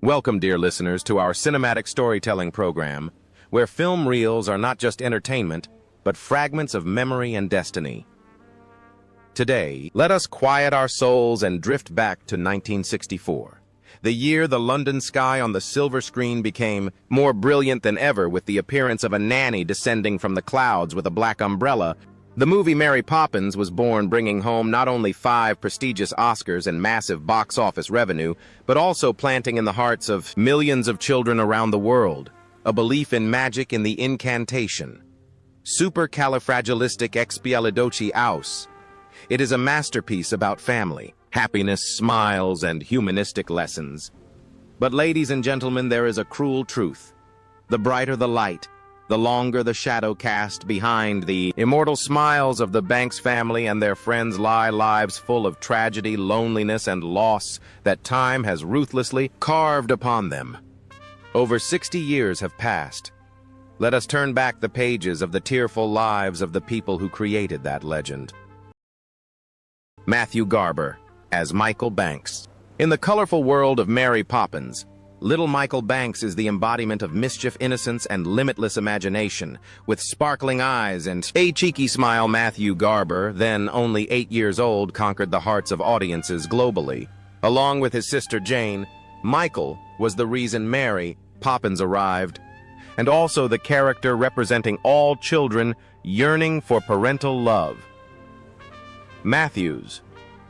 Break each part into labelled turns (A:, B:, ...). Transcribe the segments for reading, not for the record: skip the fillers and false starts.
A: Welcome, dear listeners, to our cinematic storytelling program, where film reels are not just entertainment, but fragments of memory and destiny. Today, let us quiet our souls and drift back to 1964, the year the London sky on the silver screen became more brilliant than ever with the appearance of a nanny descending from the clouds with a black umbrella. The movie Mary Poppins was born, bringing home not only 5 prestigious Oscars and massive box office revenue, but also planting in the hearts of millions of children around the world a belief in magic, in the incantation. Supercalifragilisticexpialidocious. It is a masterpiece about family, happiness, smiles, and humanistic lessons. But ladies and gentlemen, there is a cruel truth. The brighter the light, the longer the shadow cast behind the immortal smiles of the Banks family and their friends lie lives full of tragedy, loneliness, and loss that time has ruthlessly carved upon them. Over 60 years have passed. Let us turn back the pages of the tearful lives of the people who created that legend. Matthew Garber as Michael Banks. In the colorful world of Mary Poppins, little Michael Banks is the embodiment of mischief, innocence, and limitless imagination. With sparkling eyes and a cheeky smile, Matthew Garber, then only 8 years old, conquered the hearts of audiences globally. Along with his sister Jane, Michael was the reason Mary Poppins arrived, and also the character representing all children yearning for parental love. Matthew's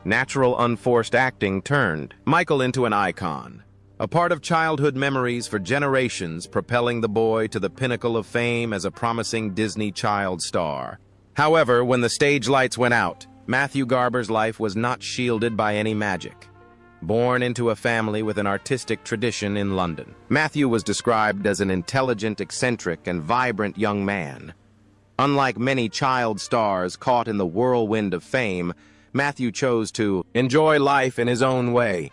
A: natural, unforced acting turned Michael into an icon, a part of childhood memories for generations, propelling the boy to the pinnacle of fame as a promising Disney child star. However, when the stage lights went out, Matthew Garber's life was not shielded by any magic. Born into a family with an artistic tradition in London, Matthew was described as an intelligent, eccentric, and vibrant young man. Unlike many child stars caught in the whirlwind of fame, Matthew chose to enjoy life in his own way.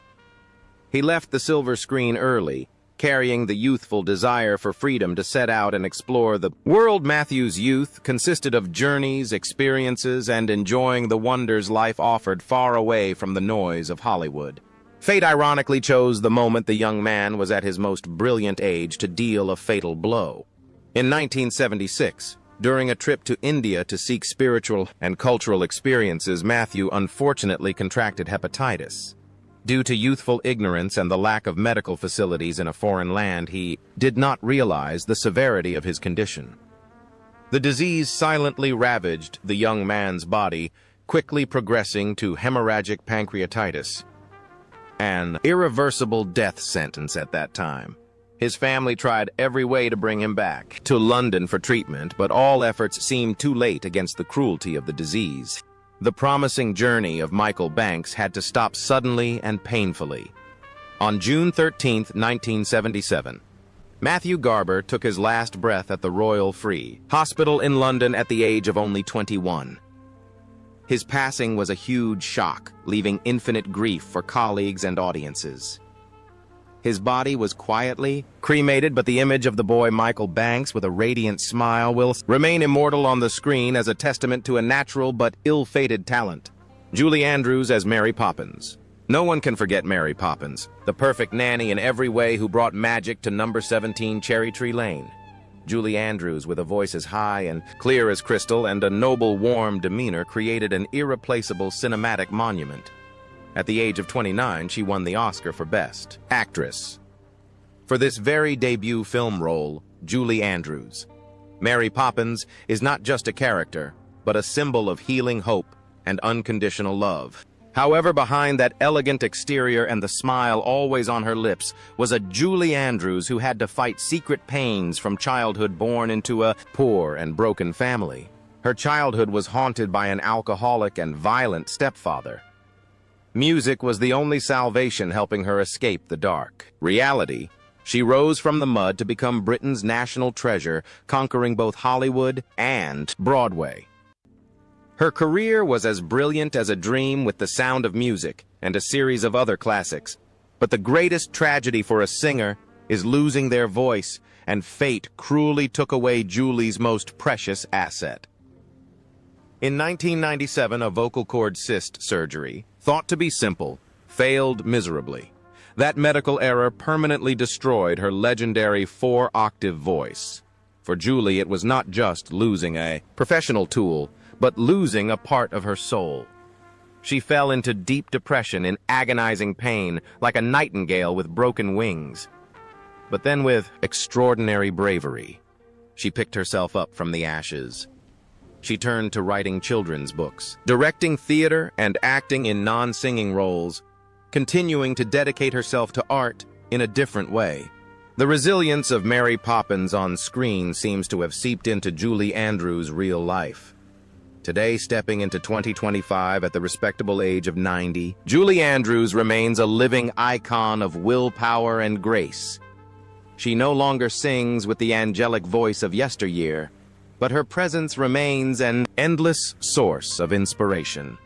A: He left the silver screen early, carrying the youthful desire for freedom to set out and explore the world. Matthew's youth consisted of journeys, experiences, and enjoying the wonders life offered far away from the noise of Hollywood. Fate ironically chose the moment the young man was at his most brilliant age to deal a fatal blow. In 1976, during a trip to India to seek spiritual and cultural experiences, Matthew unfortunately contracted hepatitis. Due to youthful ignorance and the lack of medical facilities in a foreign land, he did not realize the severity of his condition. The disease silently ravaged the young man's body, quickly progressing to hemorrhagic pancreatitis, an irreversible death sentence at that time. His family tried every way to bring him back to London for treatment, but all efforts seemed too late against the cruelty of the disease. The promising journey of Michael Banks had to stop suddenly and painfully. On June 13, 1977, Matthew Garber took his last breath at the Royal Free Hospital in London at the age of only 21. His passing was a huge shock, leaving infinite grief for colleagues and audiences. His body was quietly cremated, but the image of the boy Michael Banks with a radiant smile will remain immortal on the screen as a testament to a natural but ill-fated talent. Julie Andrews as Mary Poppins. No one can forget Mary Poppins, the perfect nanny in every way who brought magic to number 17 Cherry Tree Lane. Julie Andrews, with a voice as high and clear as crystal and a noble, warm demeanor, created an irreplaceable cinematic monument. At the age of 29, she won the Oscar for Best Actress for this very debut film role, Julie Andrews. Mary Poppins is not just a character, but a symbol of healing hope and unconditional love. However, behind that elegant exterior and the smile always on her lips was a Julie Andrews who had to fight secret pains from childhood, born into a poor and broken family. Her childhood was haunted by an alcoholic and violent stepfather. Music was the only salvation helping her escape the dark reality. She rose from the mud to become Britain's national treasure, conquering both Hollywood and Broadway. Her career was as brilliant as a dream, with The Sound of Music and a series of other classics. But the greatest tragedy for a singer is losing their voice, and fate cruelly took away Julie's most precious asset. In 1997, a vocal cord cyst surgery, thought to be simple, failed miserably. That medical error permanently destroyed her legendary 4-octave voice. For Julie, it was not just losing a professional tool, but losing a part of her soul. She fell into deep depression in agonizing pain, like a nightingale with broken wings. But then with extraordinary bravery, she picked herself up from the ashes. She turned to writing children's books, directing theater and acting in non-singing roles, continuing to dedicate herself to art in a different way. The resilience of Mary Poppins on screen seems to have seeped into Julie Andrews' real life. Today, stepping into 2025 at the respectable age of 90, Julie Andrews remains a living icon of willpower and grace. She no longer sings with the angelic voice of yesteryear, but her presence remains an endless source of inspiration.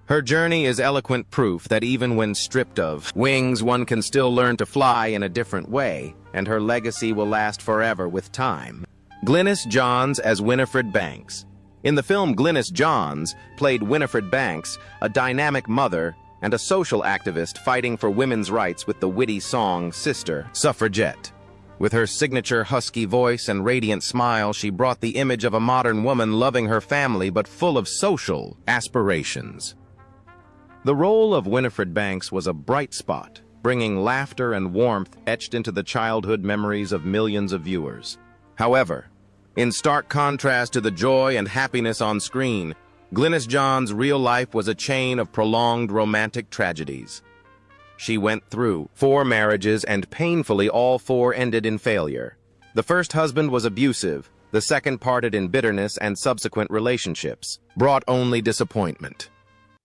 A: Her journey is eloquent proof that even when stripped of wings, one can still learn to fly in a different way, and her legacy will last forever with time. Glynis Johns as Winifred Banks. In the film, Glynis Johns played Winifred Banks, a dynamic mother and a social activist fighting for women's rights with the witty song Sister, Suffragette. With her signature husky voice and radiant smile, she brought the image of a modern woman loving her family but full of social aspirations. The role of Winifred Banks was a bright spot, bringing laughter and warmth etched into the childhood memories of millions of viewers. However, in stark contrast to the joy and happiness on screen, Glynis Johns' real life was a chain of prolonged romantic tragedies. She went through 4 marriages, and painfully all 4 ended in failure. The first husband was abusive, the second parted in bitterness, and subsequent relationships brought only disappointment.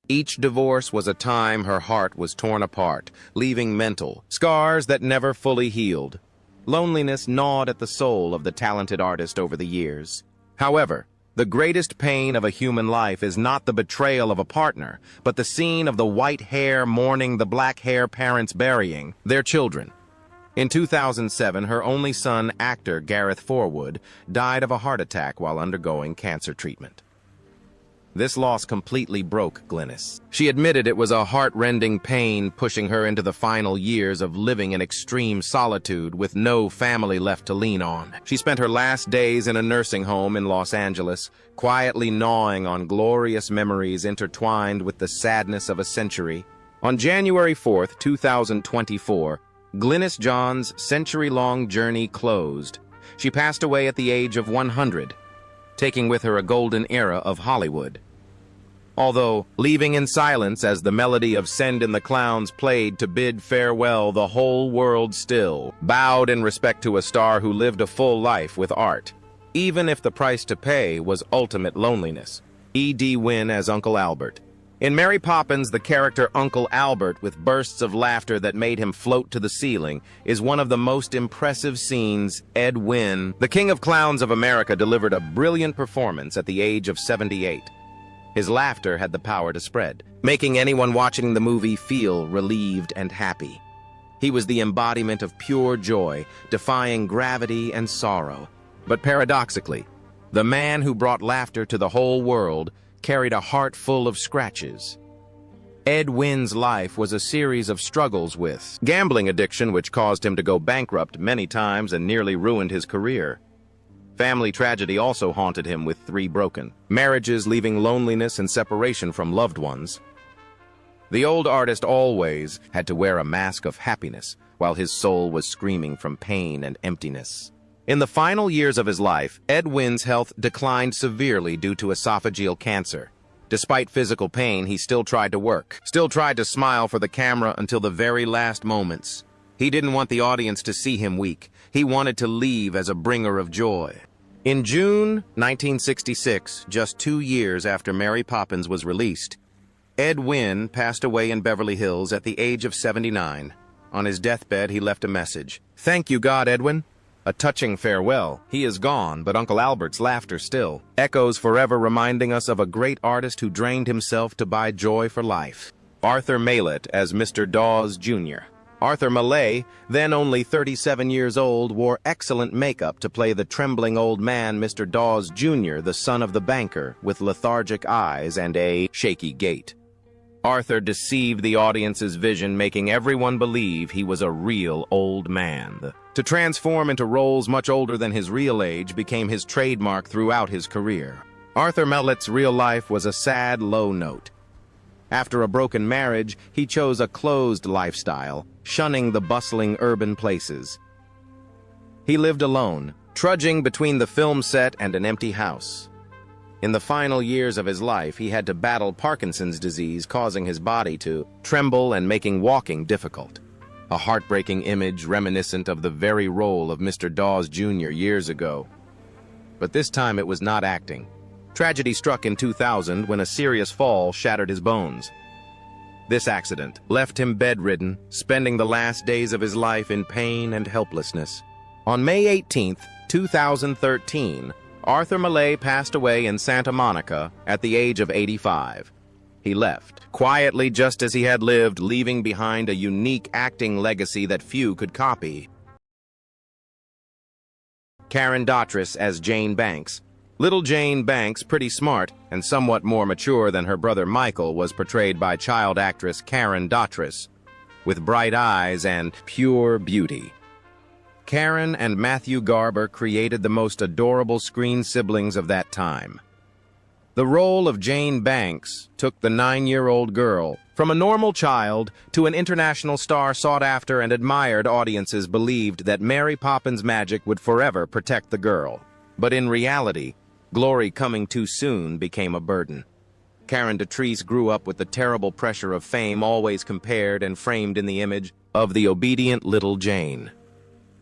A: Each divorce was a time her heart was torn apart, leaving mental scars that never fully healed. Loneliness gnawed at the soul of the talented artist over the years. However, the greatest pain of a human life is not the betrayal of a partner, but the scene of the white hair mourning the black hair parents burying their children. In 2007, her only son, actor Gareth Forwood, died of a heart attack while undergoing cancer treatment. This loss completely broke Glynis. She admitted it was a heart-rending pain, pushing her into the final years of living in extreme solitude with no family left to lean on. She spent her last days in a nursing home in Los Angeles, quietly gnawing on glorious memories intertwined with the sadness of a century. On January 4, 2024, Glynis Johns' century-long journey closed. She passed away at the age of 100, taking with her a golden era of Hollywood. Although leaving in silence as the melody of Send in the Clowns played to bid farewell, the whole world still bowed in respect to a star who lived a full life with art, even if the price to pay was ultimate loneliness. E.D. Wynn as Uncle Albert. In Mary Poppins, the character Uncle Albert, with bursts of laughter that made him float to the ceiling, is one of the most impressive scenes. Ed Wynn, the King of Clowns of America, delivered a brilliant performance at the age of 78. His laughter had the power to spread, making anyone watching the movie feel relieved and happy. He was the embodiment of pure joy, defying gravity and sorrow. But paradoxically, the man who brought laughter to the whole world carried a heart full of scratches. Ed Wynn's life was a series of struggles with gambling addiction, which caused him to go bankrupt many times and nearly ruined his career. Family tragedy also haunted him, with 3 broken marriages, leaving loneliness and separation from loved ones. The old artist always had to wear a mask of happiness while his soul was screaming from pain and emptiness. In the final years of his life, Ed Wynn's health declined severely due to esophageal cancer. Despite physical pain, he still tried to work, still tried to smile for the camera until the very last moments. He didn't want the audience to see him weak. He wanted to leave as a bringer of joy. In June 1966, just 2 years after Mary Poppins was released, Ed Wynn passed away in Beverly Hills at the age of 79. On his deathbed, he left a message. "Thank you, God, Edwin." A touching farewell. He is gone, but Uncle Albert's laughter still echoes forever, reminding us of a great artist who drained himself to buy joy for life. Arthur Malet as Mr. Dawes, Jr. Arthur Malet, then only 37 years old, wore excellent makeup to play the trembling old man Mr. Dawes, Jr., the son of the banker, with lethargic eyes and a shaky gait. Arthur deceived the audience's vision, making everyone believe he was a real old man. To transform into roles much older than his real age became his trademark throughout his career. Arthur Malet's real life was a sad, low note. After a broken marriage, he chose a closed lifestyle, shunning the bustling urban places. He lived alone, trudging between the film set and an empty house. In the final years of his life, he had to battle Parkinson's disease, causing his body to tremble and making walking difficult. A heartbreaking image reminiscent of the very role of Mr. Dawes Jr. years ago. But this time it was not acting. Tragedy struck in 2000 when a serious fall shattered his bones. This accident left him bedridden, spending the last days of his life in pain and helplessness. On May 18, 2013, Arthur Malet passed away in Santa Monica at the age of 85. He left, quietly just as he had lived, leaving behind a unique acting legacy that few could copy. Karen Dotrice as Jane Banks. Little Jane Banks, pretty smart and somewhat more mature than her brother Michael, was portrayed by child actress Karen Dotrice, with bright eyes and pure beauty. Karen and Matthew Garber created the most adorable screen siblings of that time. The role of Jane Banks took the 9-year-old girl from a normal child to an international star sought after and admired. Audiences believed that Mary Poppins' magic would forever protect the girl. But in reality, glory coming too soon became a burden. Karen Dotrice grew up with the terrible pressure of fame, always compared and framed in the image of the obedient little Jane.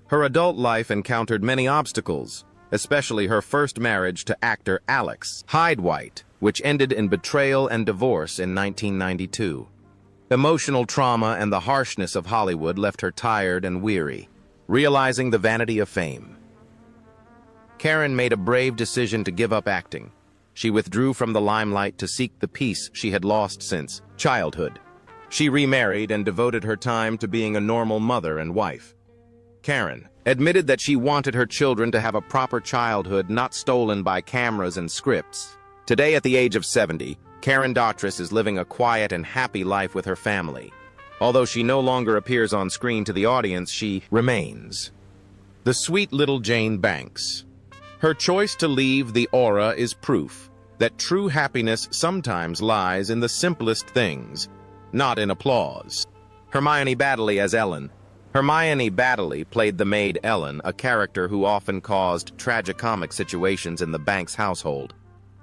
A: Her adult life encountered many obstacles, especially her first marriage to actor Alex Hyde-White, which ended in betrayal and divorce in 1992. Emotional trauma and the harshness of Hollywood left her tired and weary, realizing the vanity of fame. Karen made a brave decision to give up acting. She withdrew from the limelight to seek the peace she had lost since childhood. She remarried and devoted her time to being a normal mother and wife. Karen admitted that she wanted her children to have a proper childhood, not stolen by cameras and scripts. Today, at the age of 70, Karen Dotrice is living a quiet and happy life with her family. Although she no longer appears on screen to the audience, she remains the sweet little Jane Banks. Her choice to leave the aura is proof that true happiness sometimes lies in the simplest things, not in applause. Hermione Baddeley as Ellen. Hermione Baddeley played the maid Ellen, a character who often caused tragicomic situations in the Banks household.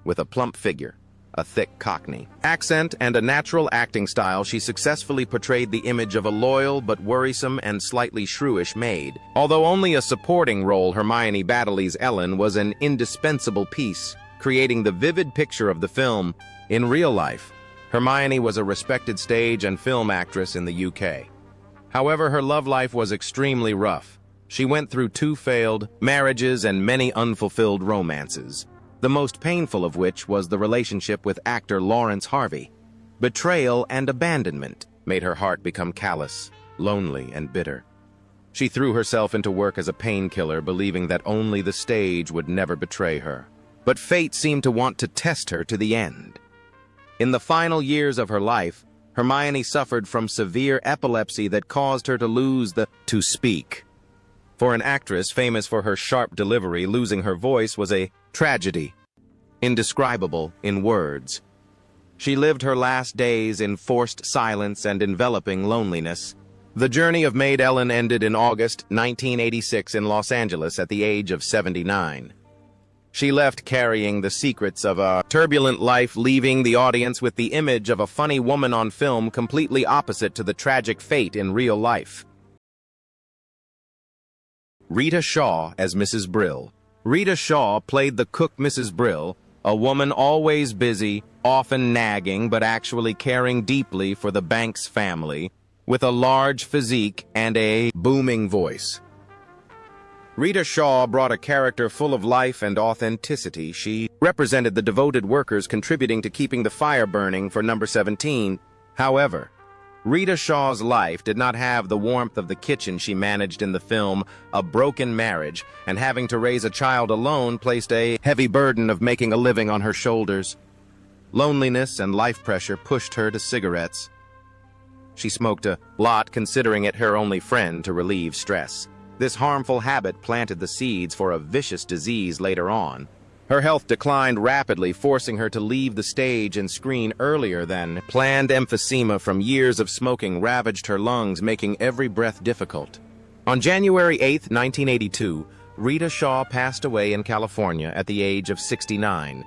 A: With a plump figure, a thick Cockney accent, and a natural acting style, she successfully portrayed the image of a loyal but worrisome and slightly shrewish maid. Although only a supporting role, Hermione Baddeley's Ellen was an indispensable piece, creating the vivid picture of the film. In real life, Hermione was a respected stage and film actress in the UK. However, her love life was extremely rough. She went through 2 failed marriages and many unfulfilled romances, the most painful of which was the relationship with actor Lawrence Harvey. Betrayal and abandonment made her heart become callous, lonely, and bitter. She threw herself into work as a painkiller, believing that only the stage would never betray her. But fate seemed to want to test her to the end. In the final years of her life, Hermione suffered from severe epilepsy that caused her to lose to speak. For an actress famous for her sharp delivery, losing her voice was a tragedy, indescribable in words. She lived her last days in forced silence and enveloping loneliness. The journey of Maid Ellen ended in August 1986 in Los Angeles at the age of 79. She left carrying the secrets of a turbulent life, leaving the audience with the image of a funny woman on film, completely opposite to the tragic fate in real life. Rita Shaw as Mrs. Brill. Rita Shaw played the cook Mrs. Brill, a woman always busy, often nagging, but actually caring deeply for the Banks family, with a large physique and a booming voice. Rita Shaw brought a character full of life and authenticity. She represented the devoted workers contributing to keeping the fire burning for number 17. However, Rita Shaw's life did not have the warmth of the kitchen she managed in the film. A broken marriage and having to raise a child alone placed a heavy burden of making a living on her shoulders. Loneliness and life pressure pushed her to cigarettes. She smoked a lot, considering it her only friend to relieve stress. This harmful habit planted the seeds for a vicious disease later on. Her health declined rapidly, forcing her to leave the stage and screen earlier than planned. Emphysema from years of smoking ravaged her lungs, making every breath difficult. On January 8, 1982, Rita Shaw passed away in California at the age of 69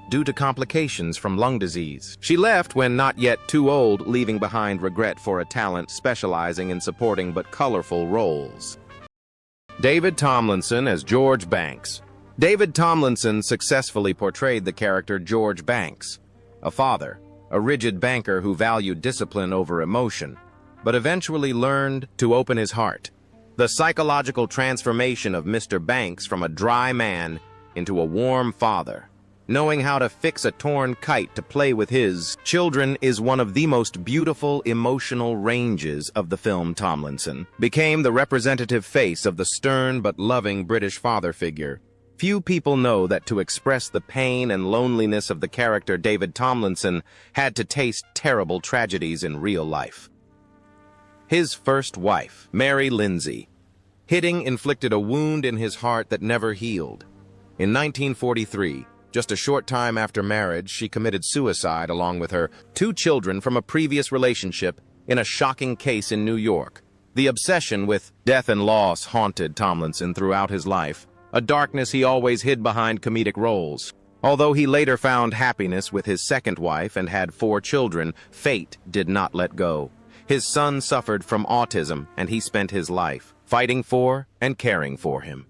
A: due to complications from lung disease. She left when not yet too old, leaving behind regret for a talent specializing in supporting but colorful roles. David Tomlinson as George Banks. David Tomlinson successfully portrayed the character George Banks, a father, a rigid banker who valued discipline over emotion, but eventually learned to open his heart. The psychological transformation of Mr. Banks from a dry man into a warm father, knowing how to fix a torn kite to play with his children, is one of the most beautiful emotional ranges of the film. Tomlinson became the representative face of the stern but loving British father figure. Few people know that to express the pain and loneliness of the character, David Tomlinson had to taste terrible tragedies in real life. His first wife, Mary Lindsay, hitting inflicted a wound in his heart that never healed. In 1943, just a short time after marriage, she committed suicide along with her 2 children from a previous relationship in a shocking case in New York. The obsession with death and loss haunted Tomlinson throughout his life, a darkness he always hid behind comedic roles. Although he later found happiness with his second wife and had 4 children, fate did not let go. His son suffered from autism, and he spent his life fighting for and caring for him.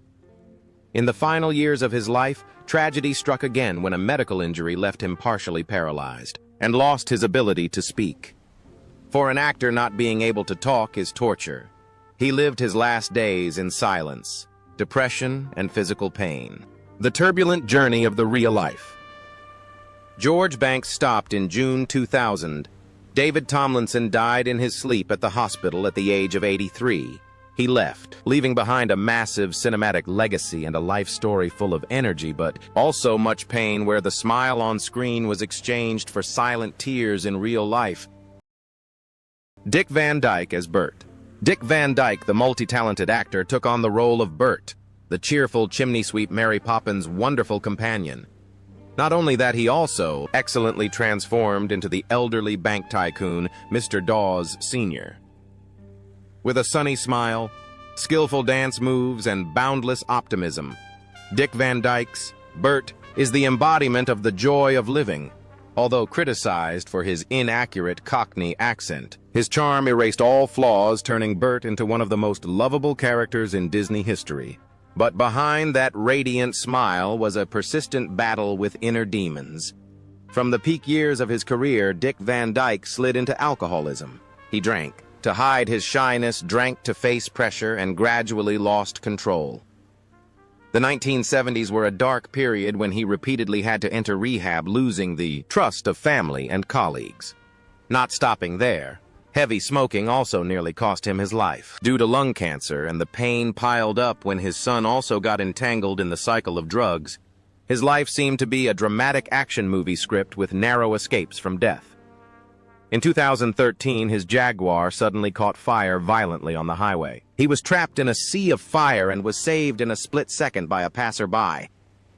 A: In the final years of his life, tragedy struck again when a medical injury left him partially paralyzed and lost his ability to speak. For an actor, not being able to talk is torture. He lived his last days in silence, depression, and physical pain. The turbulent journey of the real life. George Banks stopped in June 2000. David Tomlinson died in his sleep at the hospital at the age of 83. He left, leaving behind a massive cinematic legacy and a life story full of energy, but also much pain, where the smile on screen was exchanged for silent tears in real life. Dick Van Dyke as Bert. Dick Van Dyke, the multi-talented actor, took on the role of Bert, the cheerful chimney sweep Mary Poppins' wonderful companion. Not only that, he also excellently transformed into the elderly bank tycoon, Mr. Dawes Sr. With a sunny smile, skillful dance moves, and boundless optimism, Dick Van Dyke's Bert is the embodiment of the joy of living. Although criticized for his inaccurate Cockney accent, his charm erased all flaws, turning Bert into one of the most lovable characters in Disney history. But behind that radiant smile was a persistent battle with inner demons. From the peak years of his career, Dick Van Dyke slid into alcoholism. He drank to hide his shyness, drank to face pressure, and gradually lost control. The 1970s were a dark period when he repeatedly had to enter rehab, losing the trust of family and colleagues. Not stopping there, heavy smoking also nearly cost him his life due to lung cancer, and the pain piled up when his son also got entangled in the cycle of drugs. His life seemed to be a dramatic action movie script with narrow escapes from death. In 2013, his Jaguar suddenly caught fire violently on the highway. He was trapped in a sea of fire and was saved in a split second by a passerby.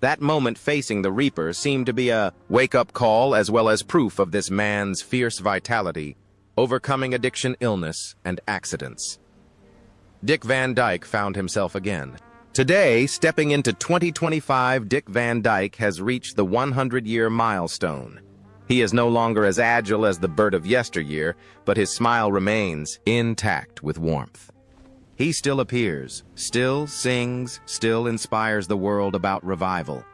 A: That moment facing the Reaper seemed to be a wake-up call, as well as proof of this man's fierce vitality, overcoming addiction, illness, and accidents. Dick Van Dyke found himself again. Today, stepping into 2025, Dick Van Dyke has reached the 100-year milestone. He is no longer as agile as the Bert of yesteryear, but his smile remains intact with warmth. He still appears, still sings, still inspires the world about revival.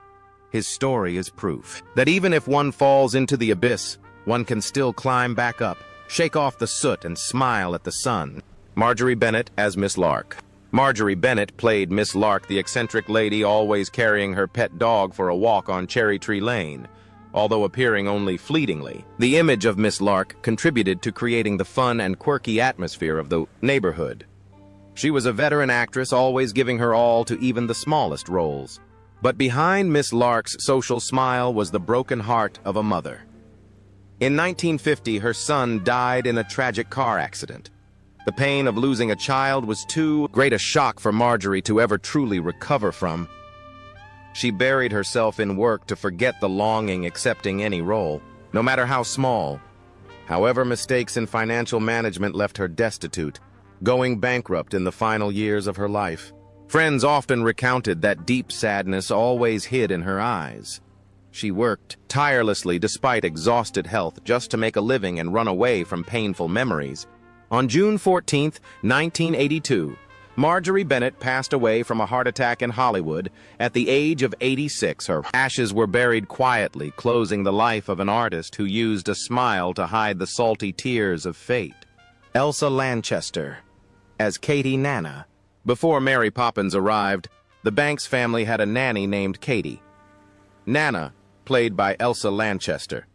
A: His story is proof that even if one falls into the abyss, one can still climb back up, shake off the soot, and smile at the sun. Marjorie Bennett as Miss Lark. Marjorie Bennett played Miss Lark, the eccentric lady always carrying her pet dog for a walk on Cherry Tree Lane. Although appearing only fleetingly, the image of Miss Lark contributed to creating the fun and quirky atmosphere of the neighborhood. She was a veteran actress, always giving her all to even the smallest roles. But behind Miss Lark's social smile was the broken heart of a mother. In 1950, her son died in a tragic car accident. The pain of losing a child was too great a shock for Marjorie to ever truly recover from. She buried herself in work to forget the longing accepting any role, no matter how small. However, mistakes in financial management left her destitute, going bankrupt in the final years of her life. Friends often recounted that deep sadness always hid in her eyes. She worked tirelessly despite exhausted health just to make a living and run away from painful memories. On June 14, 1982, Marjorie Bennett passed away from a heart attack in Hollywood at the age of 86. Her ashes were buried quietly, closing the life of an artist who used a smile to hide the salty tears of fate. Elsa Lanchester, as Katie Nana. Before Mary Poppins arrived, the Banks family had a nanny named Katie. Nana, played by Elsa Lanchester,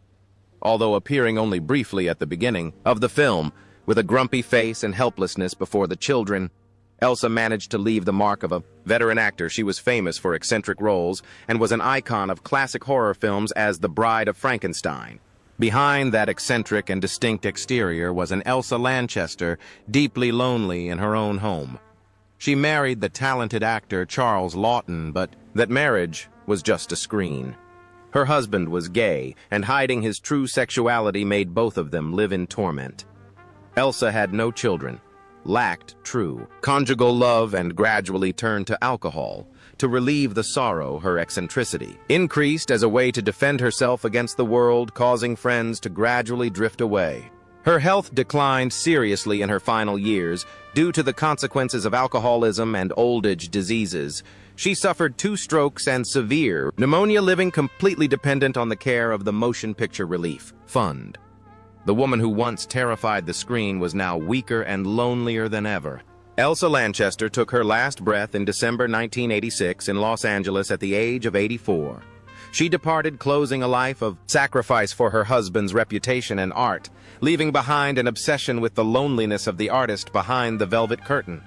A: although appearing only briefly at the beginning of the film, with a grumpy face and helplessness before the children, Elsa managed to leave the mark of a veteran actor. She was famous for eccentric roles and was an icon of classic horror films as the Bride of Frankenstein. Behind that eccentric and distinct exterior was an Elsa Lanchester, deeply lonely in her own home. She married the talented actor Charles Laughton, but that marriage was just a screen. Her husband was gay, and hiding his true sexuality made both of them live in torment. Elsa had no children, lacked true conjugal love, and gradually turned to alcohol to relieve the sorrow her eccentricity increased as a way to defend herself against the world, causing friends to gradually drift away. Her health declined seriously in her final years due to the consequences of alcoholism and old age diseases. She suffered 2 strokes and severe pneumonia, living completely dependent on the care of the Motion Picture Relief Fund. The woman who once terrified the screen was now weaker and lonelier than ever. Elsa Lanchester took her last breath in December 1986 in Los Angeles at the age of 84. She departed, closing a life of sacrifice for her husband's reputation and art, leaving behind an obsession with the loneliness of the artist behind the velvet curtain.